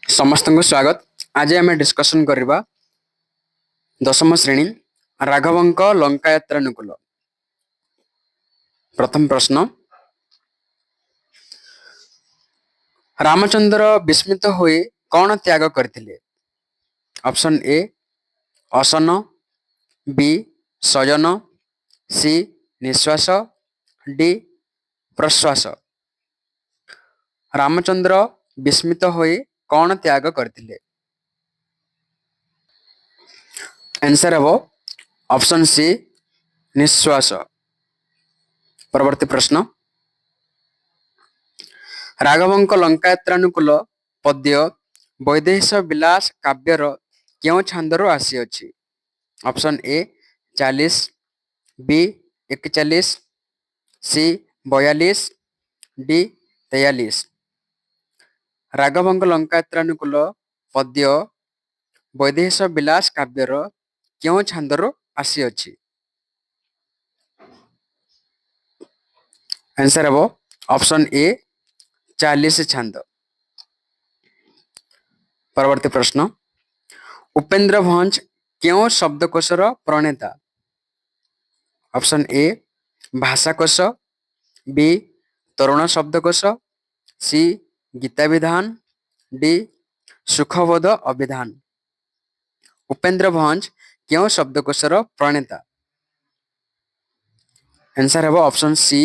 समस्त को स्वागत। आज आम डिस्कसन करवा दशम श्रेणी राघवंक लंकायात्रानुकूल। प्रथम प्रश्न, रामचंद्र विस्मित होई कौन त्याग करथिले? ऑप्शन ए असन, बी सजन, सी निश्वास, डी प्रश्वास। रामचंद्र विस्मित होई कौन त्याग करथिले? आंसर हम ऑप्शन सी निश्वास। परवर्ती प्रश्न, राघवंक लंकायात्रानुकूल पद्य वैदेहीश विलास काव्यर क्यों छांदरू आसीअछि? Option A 40, B 41, C 42, D 43। राघवंक लंकायात्रानुकूल पद्य वैदेहीश विलास काव्यर क्यों छांदरू आसीअछि? आंसर हम ऑप्शन ए 40 छांद। परवर्ती प्रश्न, उपेंद्र भंज क्यों शब्दकोशर प्रणेता? ऑप्शन ए भाषाकोश, बी तरुण शब्दकोश, सी गीता विधान, डी सुखबोध अभिधान। उपेंद्र भंज क्यों शब्दकोशर प्रणेता? आंसर हम ऑप्शन सी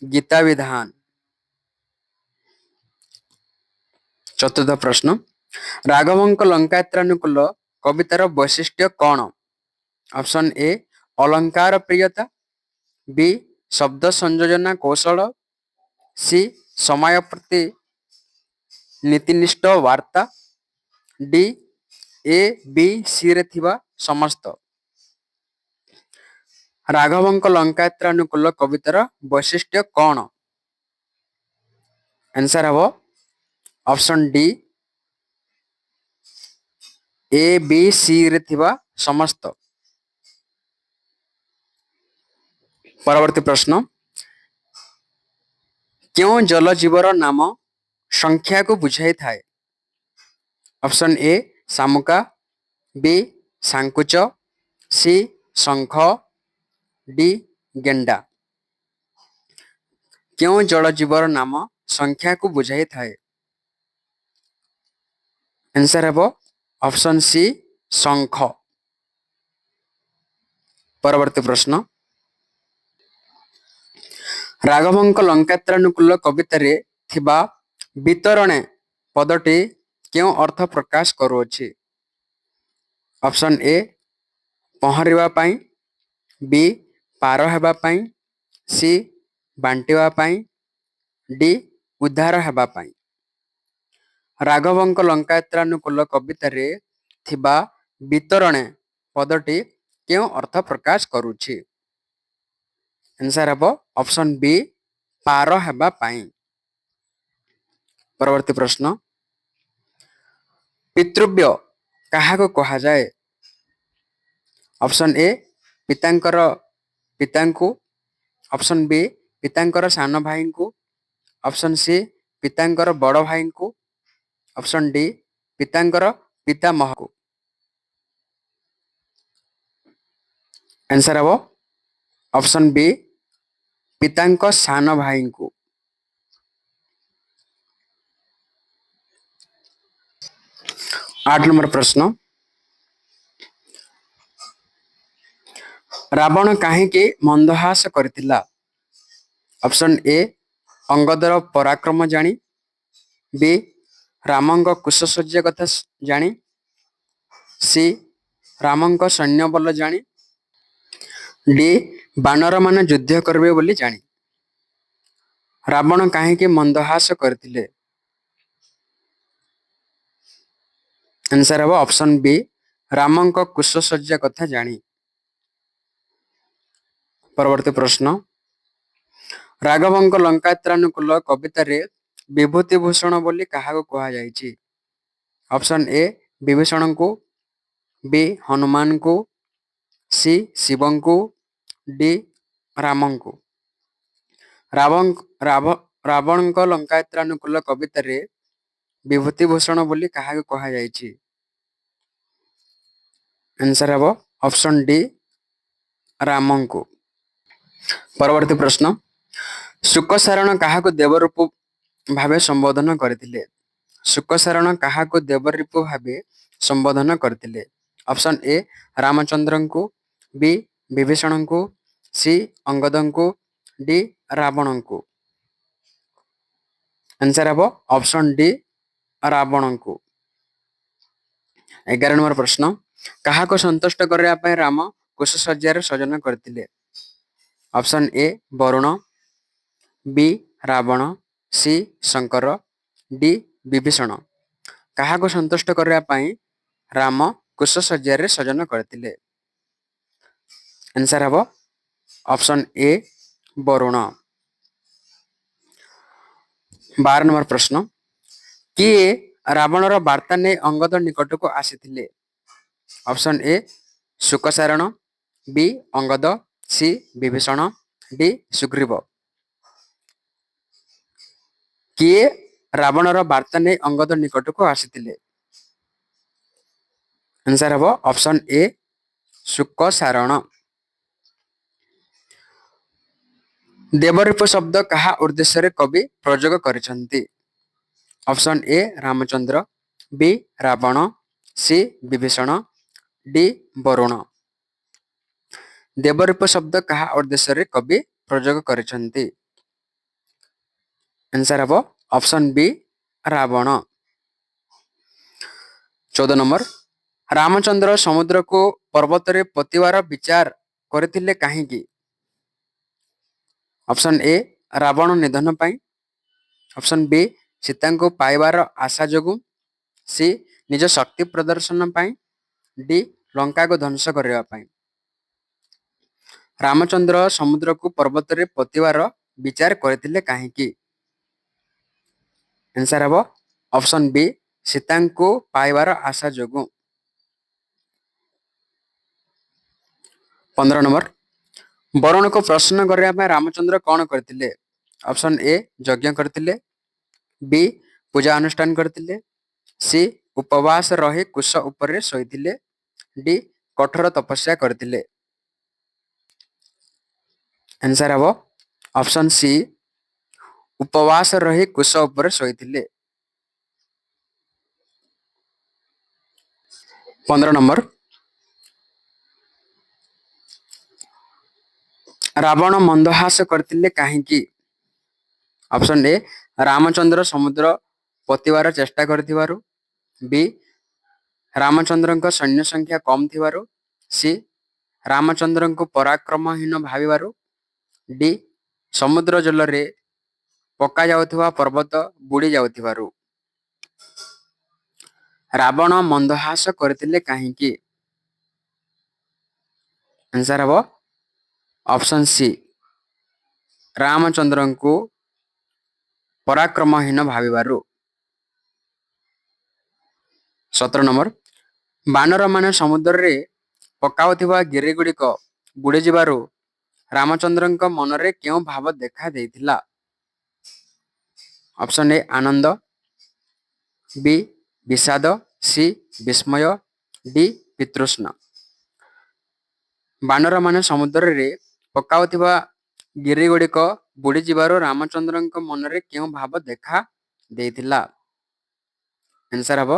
गीता विधान। चतुर्थ प्रश्न, राघवंक लंकायात्रानुकूल कवितार वैशिष्ट्य कौन? ऑप्शन ए अलंकार प्रियता, बी शब्द संयोजना कौशल, सी समय प्रति नीतिनिष्ठ वार्ता, डी ए बी सी रे थिबा समस्त। राघवंक लंकायात्रानुकूल कवितार वैशिष्ट्य कौन? आंसर हम option D A B C रे थिबा समस्त। परवर्ती प्रश्न, क्यों जलजीवर नाम संख्या को बुझाई थाए? ऑप्शन ए शामुका, बी सांकुच, सी शंख, डी गेंडा। क्यों जलजीवर नाम संख्या को बुझाई थाए? आंसर हम ऑप्शन सी शंख। परवर्ती प्रश्न, राघवंक लंकायात्रानुकूल कवितारे थिबा वितरणे पदटी क्यों अर्थ प्रकाश करुअछि? ऑप्शन ए पहरिवा पाई, बी पार हेबा पाई, सी बांटिवा पाई, डी उद्धार हेबा पाई। राघवंक लंकायात्रानुकूल कवितारे थिबा वितरणे पदटी क्यों अर्थ प्रकाश करुछि? आंसर हम ऑप्शन बी पार हेबा पाई। परवर्ती प्रश्न, पितृव्य काहाको कहा जाए? ऑप्शन ए पितांकर पितांकु, ऑप्शन बी पितांकर सान भाई को, ऑप्शन सी पितांकर बड़ भाई को, ऑप्शन डी पितांकर पितामह को। आंसर हम ऑप्शन बी पितांक सान भाई को। 8 नंबर प्रश्न, रावण काहेकि मंदहास करथिला? ऑप्शन ए अंगदर पराक्रम जानी, बी रामंक कुशसज्जा कथा जानी, सी रामंक सैन्य बल जानी, डी बानर मान युद्ध करबे बोली जानी। रावण काहेकि मंदहास करथिले? आंसर हम ऑप्शन बी रामंक कुशसज्जा कथा जानी। परवर्ती प्रश्न, राघवंक लंकायात्रानुकूल कवितारे विभूति भूषण बोली काहाको कहा जायछि? ऑप्शन ए विभीषण को, बी हनुमान को, सी शिवं को, डी रामं को। रावणक लंकायात्रानुकूल कवितारे ବିଭୂତିଭୂଷଣ ବୋଲି କାହାକୁ କୁହାଯାଇଛି? ଆନ୍ସର ହେବ ଅପସନ୍ ଡି ରାମଙ୍କୁ। ପରବର୍ତ୍ତୀ ପ୍ରଶ୍ନ, ଶୁକସାରଣ କାହାକୁ ଦେବରୂପ ଭାବେ ସମ୍ବୋଧନ କରିଥିଲେ? ଶୁକସାରଣ କାହାକୁ ଦେବରୂପ ଭାବେ ସମ୍ବୋଧନ କରିଥିଲେ? ଅପସନ୍ ଏ ରାମଚନ୍ଦ୍ରଙ୍କୁ, ବି ବିଭୀଷଣଙ୍କୁ, ସି ଅଙ୍ଗଦଙ୍କୁ, ଡି ରାବଣଙ୍କୁ। ଆନ୍ସର ହେବ ଅପସନ୍ ଡି ରାବଣଙ୍କୁ। 11 ନମ୍ବର ପ୍ରଶ୍ନ, କାହାକୁ ସନ୍ତୁଷ୍ଟ କରିବା ପାଇଁ ରାମ କୁଶଶଯ୍ୟାରେ ସଜନ କରିଥିଲେ? Option A Varun, B Ravana, C Shankar, D Vibhishan. କାହାକୁ ସନ୍ତୁଷ୍ଟ କରିବା ପାଇଁ ରାମ କୁଶଶଯ୍ୟାରେ ସଜନ କରିଥିଲେ? ଆନ୍ସର ହେବ ଅପସନ୍ ଏ ବରୁଣ। 12 ନମ୍ବର ପ୍ରଶ୍ନ, କିଏ ରାବଣର ବାର୍ତ୍ତା ନେଇ ଅଙ୍ଗଦ ନିକଟକୁ ଆସିଥିଲେ? Option A Shukasarana, B Angada, C Vibhishana, D Sugriva. କିଏ ରାବଣର ବାର୍ତ୍ତା ନେଇ ଅଙ୍ଗଦ ନିକଟକୁ ଆସିଥିଲେ? ଆନ୍ସର ହେବ ଅପସନ୍ ଏ ଶୁକସାରଣ। ଦେବରୂପ ଶବ୍ଦ କାହା ଉଦ୍ଦେଶ୍ୟରେ କବି ପ୍ରଯୋଗ କରିଛନ୍ତି? Option A Ramachandra, B Ravana, C Vibhishana, D Varuna. ଦେବରୂପ ଶବ୍ଦ କାହା ଉଦ୍ଦେଶ୍ୟରେ କବି ପ୍ରଯୋଗ କରିଛନ୍ତି? ଆନ୍ସର ହେବ ଅପସନ୍ ବି ରାବଣ। 14 ନମ୍ବର, ରାମଚନ୍ଦ୍ର ସମୁଦ୍ରକୁ ପର୍ବତରେ ପୋତିବାର ବିଚାର କରିଥିଲେ କାହିଁକି? ଅପସନ୍ ଏ ରାବଣ ନିଧନ ପାଇଁ, ଅପସନ୍ ବି ସୀତାଙ୍କୁ ପାଇବାର ଆଶା ଯୋଗୁଁ, ସି ନିଜ ଶକ୍ତି ପ୍ରଦର୍ଶନ ପାଇଁ, ଡି ଲଙ୍କାକୁ ଧ୍ୱଂସ କରିବା ପାଇଁ। ରାମଚନ୍ଦ୍ର ସମୁଦ୍ରକୁ ପର୍ବତରେ ପୋତିବାର ବିଚାର କରିଥିଲେ କାହିଁକି? ଆନ୍ସର ହେବ ଅପସନ୍ ବି ସୀତାଙ୍କୁ ପାଇବାର ଆଶା ଯୋଗୁଁ। 15 ନମ୍ବର, ବରୁଣକୁ ପ୍ରସନ୍ନ କରିବା ପାଇଁ ରାମଚନ୍ଦ୍ର କ'ଣ କରିଥିଲେ? ଅପସନ୍ ଏ ଯଜ୍ଞ କରିଥିଲେ, ବି ପୂଜା ଅନୁଷ୍ଠାନ କରିଥିଲେ, ସି ଉପବାସ ରହି କୁଶ ଉପରେ ଶୋଇଥିଲେ, ଡି କଠୋର ତପସ୍ୟା କରିଥିଲେ। ଆନ୍ସର ହେବ ଅପସନ୍ ସି ଉପବାସ ରହି କୁଶ ଉପରେ ଶୋଇଥିଲେ। 15 ନମ୍ବର, ରାବଣ ମନ୍ଦହାସ କରିଥିଲେ କାହିଁକି? ଅପସନ୍ ଏ ରାମଚନ୍ଦ୍ର ସମୁଦ୍ର ପୋତିବାର ଚେଷ୍ଟା କରିଥିବାରୁ, ବି ରାମଚନ୍ଦ୍ରଙ୍କ ସୈନ୍ୟ ସଂଖ୍ୟା କମ୍ ଥିବାରୁ, ସି ରାମଚନ୍ଦ୍ରଙ୍କୁ ପରାକ୍ରମହୀନ ଭାବିବାରୁ, ଡି ସମୁଦ୍ର ଜଳରେ ପକାଯାଉଥିବା ପର୍ବତ ବୁଡ଼ି ଯାଉଥିବାରୁ। ରାବଣ ମନ୍ଦହାସ କରିଥିଲେ କାହିଁକି? ଆନ୍ସର ହେବ ଅପସନ୍ ସି ରାମଚନ୍ଦ୍ରଙ୍କୁ ପରାକ୍ରମହୀନ ଭାବିବାରୁ। 17 ନମ୍ବର, ବାନରମାନେ ସମୁଦ୍ରରେ ପକାଉଥିବା ଗିରିଗୁଡ଼ିକ ବୁଡ଼ିଯିବାରୁ ରାମଚନ୍ଦ୍ରଙ୍କ ମନରେ କେଉଁ ଭାବ ଦେଖା ଦେଇଥିଲା? ଅପସନ୍ ଏ ଆନନ୍ଦ, ବି ବିଷାଦ, ସି ବିସ୍ମୟ, ଡି ବିତୃଷ୍ଣା। ବାନରମାନେ ସମୁଦ୍ରରେ ପକାଉଥିବା ଗିରିଗୁଡ଼ିକ ବୁଡ଼ିଯିବାରୁ ରାମଚନ୍ଦ୍ରଙ୍କ ମନରେ କେଉଁ ଭାବ ଦେଖା ଦେଇଥିଲା? ଆନ୍ସର ହେବ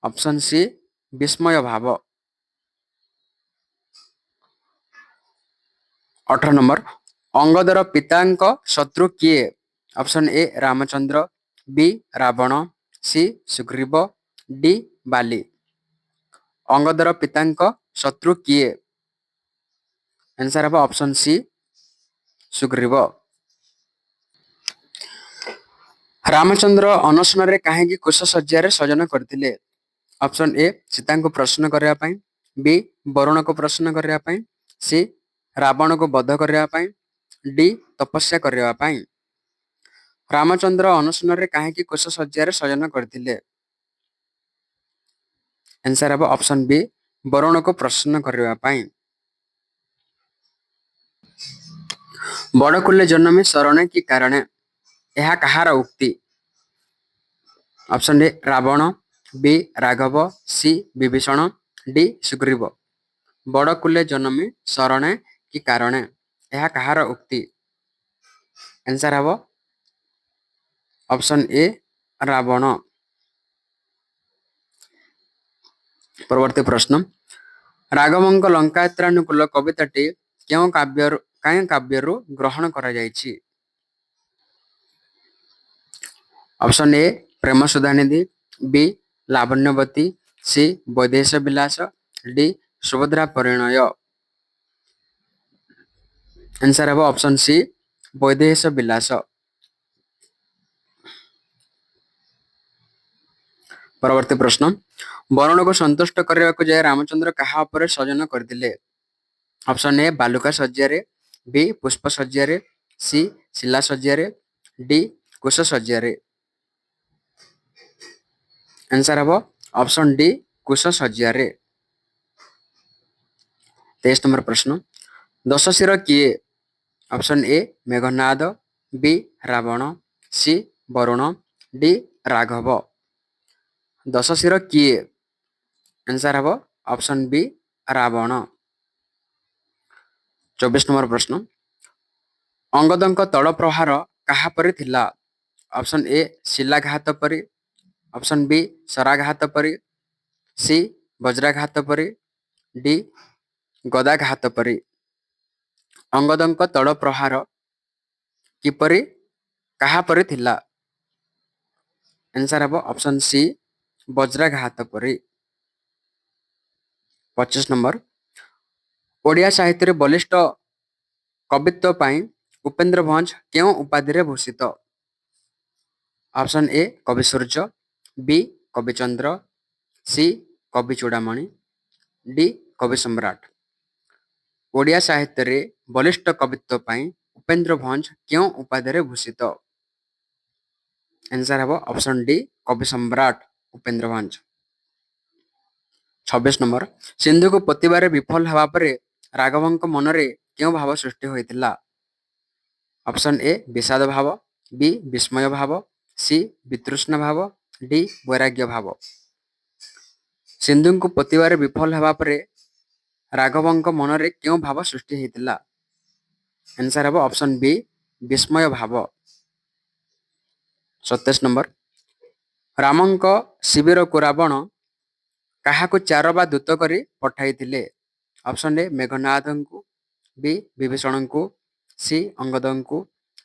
ଅପସନ୍ ସି ବିସ୍ମୟ ଭାବ। 18 ନମ୍ବର, ଅଙ୍ଗଦର ପିତାଙ୍କ ଶତ୍ରୁ କିଏ? Option A Ramachandra, B Ravana, C Sugriva, D Bali. ଅଙ୍ଗଦର ପିତାଙ୍କ ଶତ୍ରୁ କିଏ? ଆନ୍ସର ହେବ ଅପସନ୍ ସି ସୁଗ୍ରୀବ। ରାମଚନ୍ଦ୍ର ଅନଶନରେ କାହିଁକି କୁଶଶଯ୍ୟାରେ ଶୟନ କରିଥିଲେ? ଅପସନ୍ ଏ ସୀତାଙ୍କୁ ପ୍ରସନ୍ନ କରିବା ପାଇଁ, ବି ବରୁଣକୁ ପ୍ରସନ୍ନ କରିବା ପାଇଁ, ସି ରାବଣକୁ ବଧ କରିବା ପାଇଁ, ଡି ତପସ୍ୟା କରିବା ପାଇଁ। ରାମଚନ୍ଦ୍ର ଅନଶନରେ କାହିଁକି କୁଶଶଯ୍ୟାରେ ଶୟନ କରିଥିଲେ? ଆନ୍ସର ହେବ ଅପସନ୍ ବି ବରୁଣକୁ ପ୍ରସନ୍ନ କରିବା ପାଇଁ। ବଡ଼କୁଲେ ଜନମି ଶରଣେ କି କାରଣେ, ଏହା କାହାର ଉକ୍ତି? Option A Ravan, B Raghav, C Vibhishan, D Sugriv. बड़ कुले जन्मी शरणे कि कारणे यह कହାର उक्ति? आंसर हम ऑप्शन ए रावण। परवर्ती प्रश्न राघवଙ୍କ ଲଙ୍କାୟତ୍ରାନୁକୂଳ କବିତାଟି କେଉଁ କାବ୍ୟରୁ ଗ୍ରହଣ କରାଯାଇଛି? Option A Prema Sudhanidhi, B Lavanyavati, C Vaidesha Vilasa, D Subhadra Parinaya. Answer हम ऑप्शन सी वैदेश विलास। परवर्ती प्रश्न वरुण को संतुष्ट करने को जाए रामचंद्र कहा ଉପରେ ସଜନ କରିଥିଲେ? ऑप्शन ए बालुका शଯ୍याରେ, बी पुष्प शଯ୍याରେ, सी ଶିଲା ଶଯ୍ୟାରେ, डी कुश ଶଯ୍ୟାରେ। आंसर हम ऑप्शन डी कुश ଶଯ୍ୟାରେ। 23 नंबर प्रश्न दशशिर किए? Option A Meghanada, B Ravana, C Varuna, D Raghava. Dashashira किए? आंसर हम ऑप्शन बी रावण। 24 नंबर प्रश्न अंगदଙ୍କ ତଳ ପ୍ରହାର କାହା ପରି ଥିଲା? ऑप्शन ए ଶିଲାଘାତ ପରି, ऑप्शन बी ଶରାଘାତ ପରି, सी ବଜ୍ରାଘାତ ପରି, डी ଗଦାଘାତ ପରି। अंगदଙ୍କ ତଳ ପ୍ରହାର କିପରି କାହା ପରି ଥିଲା? आंसर हम ऑप्शन सी ବଜ୍ରାଘାତ ପରି। 25 नंबर ଓଡ଼ିଆ ସାହିତ୍ୟରେ ବଳିଷ୍ଠ କବିତ୍ୱ ପାଇଁ ଉପେନ୍ଦ୍ର ଭଞ୍ଜ କେଉଁ ଉପାଧିରେ ଭୂଷିତ? ऑप्शन ए कवि सूर्य, बी कविचंद्र, सी कवि चूड़ामणि, डी कवि सम्राट। ଓଡ଼ିଆ ସାହିତ୍ୟରେ ବଳିଷ୍ଠ କବିତ୍ୱ ପାଇଁ ଉପେନ୍ଦ୍ର ଭଞ୍ଜ କେଉଁ ଉପାଧିରେ ଭୂଷିତ? आंसर हम ऑप्शन डी कवि सम्राट ଉପେନ୍ଦ୍ର ଭଞ୍ଜ। 26 नंबर सिंधुକୁ ପୋତିବାରେ ବିଫଳ ହେବା ପରେ ରାଘବଙ୍କ ମନରେ କେଉଁ ଭାବ ସୃଷ୍ଟି ହୋଇଥିଲା? ऑप्शन ए विषाद भाव, बी विस्मय भाव, सी वितृष्णा भाव, डी वैराग्य भाव। सिंधुଙ୍କୁ ପୋତିବାରେ ବିଫଳ ହେବା ପରେ ରାଘବଙ୍କ ମନରେ କେଉଁ ଭାବ ସୃଷ୍ଟି ହୋଇଥିଲା? आंसर हम ऑप्शन बी विस्मय भाव। 27 नंबर ରାମଙ୍କ ଶିବିରକୁ ରାବଣ କାହାକୁ ଚାର ବା ଦୂତ କରି ପଠାଇଥିଲେ? ऑप्शन ए मेघनादଙ୍କୁ, बी ବିଭୀଷଣଙ୍କୁ, सी अंगदଙ୍କୁ,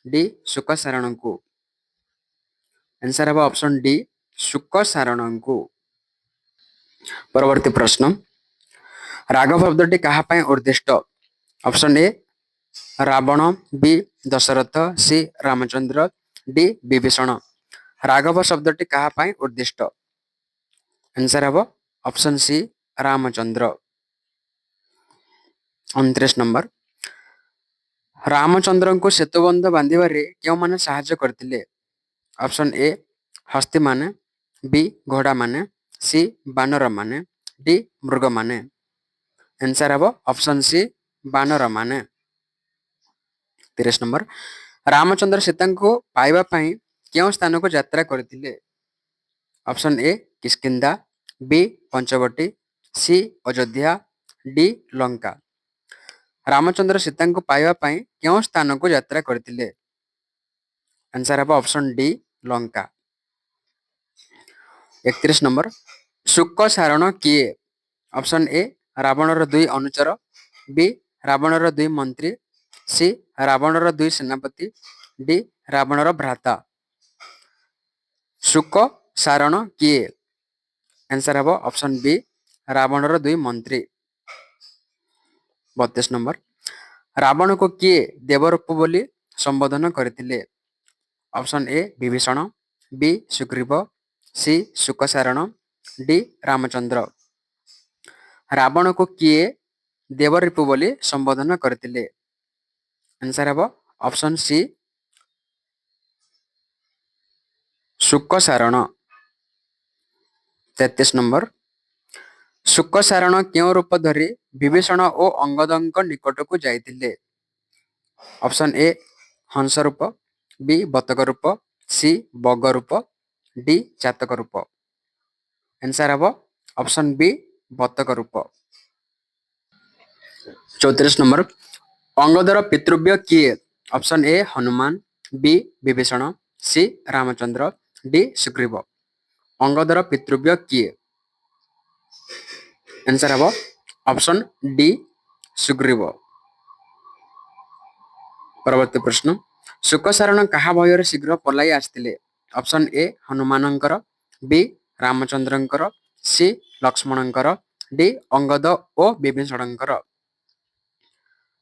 डी ଶୁକସାରଣଙ୍କୁ। आंसर हम ऑप्शन डी ଶୁକସାରଣଙ୍କୁ। परवर्ती प्रश्न राघव शब्दटी କାହା ପାଇଁ ଉଦ୍ଦିଷ୍ଟ? Option A Ravan, B Dasharatha, C Ramachandra, D Vibhishana. Raghava शब्दटी କାହା ପାଇଁ ଉଦ୍ଦିଷ୍ଟ? आंसर हम ऑप्शन सी रामचंद्र। 29 नंबर ରାମଚନ୍ଦ୍ରଙ୍କୁ ସେତୁବନ୍ଧ ବାନ୍ଧିବାରେ କେଉଁମାନେ ସାହାଯ୍ୟ କରିଥିଲେ? ऑप्शन ए ହସ୍ତୀମାନେ, बी ଘୋଡ଼ାମାନେ, सी ବାନରମାନେ, डी ମୃଗମାନେ। आंसर हम ऑप्शन सी ବାନରମାନେ। 30 नंबर ରାମଚନ୍ଦ୍ର ସୀତାଙ୍କୁ ପାଇବା ପାଇଁ କେଉଁ ସ୍ଥାନକୁ ଯାତ୍ରା କରିଥିଲେ? Option A Kishkindha, B Panchavati, C Ayodhya, D Lanka. Ramachandra ସୀତାଙ୍କୁ ପାଇବା ପାଇଁ କେଉଁ ସ୍ଥାନକୁ ଯାତ୍ରା କରିଥିଲେ? आंसर हम ऑप्शन डी ଲଙ୍କା। 31 नंबर ଶୁକ ସାରଣ କିଏ? ऑप्शन ए ରାବଣର ଦୁଇ ଅନୁଚର, बी ରାବଣର ଦୁଇ ମନ୍ତ୍ରୀ, सी ରାବଣର ଦୁଇ ସେନାପତି, डी ରାବଣର ଭ୍ରାତା। ଶୁକ ସାରଣ କିଏ? आंसर हम ऑप्शन बी ରାବଣର ଦୁଇ ମନ୍ତ୍ରୀ। 32 नंबर ରାବଣକୁ କିଏ ଦେବରୂପ ବୋଲି ସମ୍ବୋଧନ କରିଥିଲେ? Option A Vibhishana, B Sugriva, C Shukasarana, D Ramachandra. ରାବଣକୁ କିଏ ଦେବରୂପ ବୋଲି ସମ୍ବୋଧନ କରିଥିଲେ? आंसर हम ऑप्शन सी ଶୁକସାରଣ। 33 नंबर ଶୁକସାରଣ କେଉଁ ରୂପ ଧରି ବିଭୀଷଣ ଓ ଅଙ୍ଗଦଙ୍କ ନିକଟକୁ ଯାଇଥିଲେ? ऑप्शन ए हंस रूप, बी बतक रूप, सी बग रूप, ଡି ଜାତକ ରୂପ। ଆନ୍ସର ହେବ ଅପସନ ବି ବତକ ରୂପ। 34 ନମ୍ବର ଅଙ୍ଗଦର ପିତୃବ୍ୟ କିଏ? ଅପସନ ଏ ହନୁମାନ, ବି ବିଭୀଷଣ, ସି ରାମଚନ୍ଦ୍ର, ଡି ସୁଗ୍ରୀବ। ଅଙ୍ଗଦର ପିତୃବ୍ୟ କିଏ? ଆନ୍ସର ହେବ ଅପସନ ଡି ସୁଗ୍ରୀବ। ପରବର୍ତ୍ତୀ ପ୍ରଶ୍ନ ଶୁକସାରଣ କାହା ଭୟରେ ଶୀଘ୍ର ପଳାଇ ଆସିଥିଲେ? ଅପସନ ଏ ହନୁମାନଙ୍କର, ବି ରାମଚନ୍ଦ୍ରଙ୍କର, ସି ଲକ୍ଷ୍ମଣଙ୍କର, ଡି ଅଙ୍ଗଦ ଓ ବିଭୀଷଣଙ୍କର।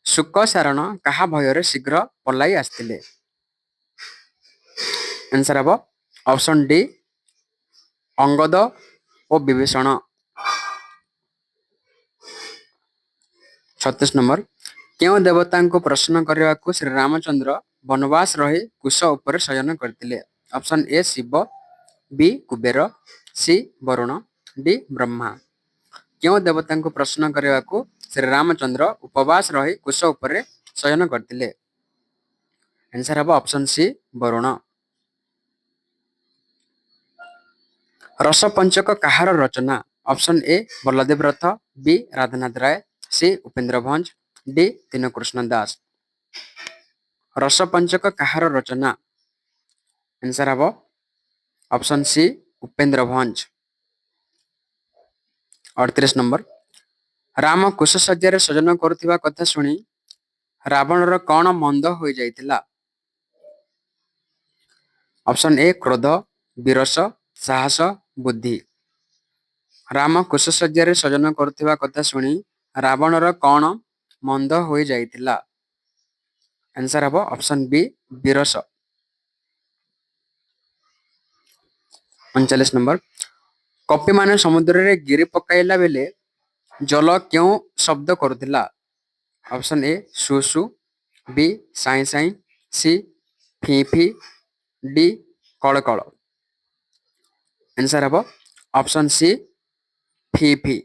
ଶୁକସାରଣ କାହା ଭୟରେ ଶୀଘ୍ର ପଳାଇ ଆସିଥିଲେ? ଆନ୍ସର ହେବ ଅପସନ ଡି ଅଙ୍ଗଦ ଓ ବିଭୀଷଣ। 36 ନମ୍ବର କେଉଁ ଦେବତାଙ୍କୁ ପ୍ରସନ୍ନ କରିବାକୁ ଶ୍ରୀରାମଚନ୍ଦ୍ର ବନବାସ ରହି କୁଶ ଉପରେ ଶୟନ କରିଥିଲେ? ଅପସନ ଏ ଶିବ, ବି କୁବେର, ସି ବରୁଣ, ଡି ବ୍ରହ୍ମା। କେଉଁ ଦେବତାଙ୍କୁ ପ୍ରସନ୍ନ କରିବାକୁ ଶ୍ରୀରାମଚନ୍ଦ୍ର ଉପବାସ ରହି କୁଶ ଉପରେ ଶୟନ କରିଥିଲେ? ଆନ୍ସର ହେବ ଅପସନ ସି ବରୁଣ। ରସପଞ୍ଚକ କାହାର ରଚନା? Option A Baladeva Ratha, B Radhanath Ray, C Upendra Bhanja, D Dinakrushna Das. Rasapanchaka କାହାର ରଚନା? ଆନ୍ସର ହେବ ଅପସନ ସି ଉପେନ୍ଦ୍ର ଭଞ୍ଜ। 38 ନମ୍ବର ରାମ କୁଶଶଯ୍ୟାରେ ଶୟନ କରୁଥିବା କଥା ଶୁଣି ରାବଣର କଣ ମନ୍ଦ ହୋଇଯାଇଥିଲା? ଅପସନ ଏ କ୍ରୋଧ, ବିରସ, ସାହସ, ବୁଦ୍ଧି। ରାମ କୁଶଶଯ୍ୟାରେ ଶୟନ କରୁଥିବା କଥା ଶୁଣି ରାବଣର କଣ ମନ୍ଦ ହୋଇଯାଇଥିଲା? ଆନ୍ସର ହେବ ଅପସନ ବି ବିରସ। 39 ନମ୍ବର କପିମାନେ ସମୁଦ୍ରରେ ଗିରି ପକାଇଲା ବେଳେ ଜଳ କେଉଁ ଶବ୍ଦ କରୁଥିଲା? ଅପସନ ଏ ସୁ ସୁ, ବି ସାଇଁ ସାଇଁ, ସି ଫି ଫି, ଡି କଳ କଳ। ଆନ୍ସର ହେବ ଅପସନ ସି ଫି ଫି।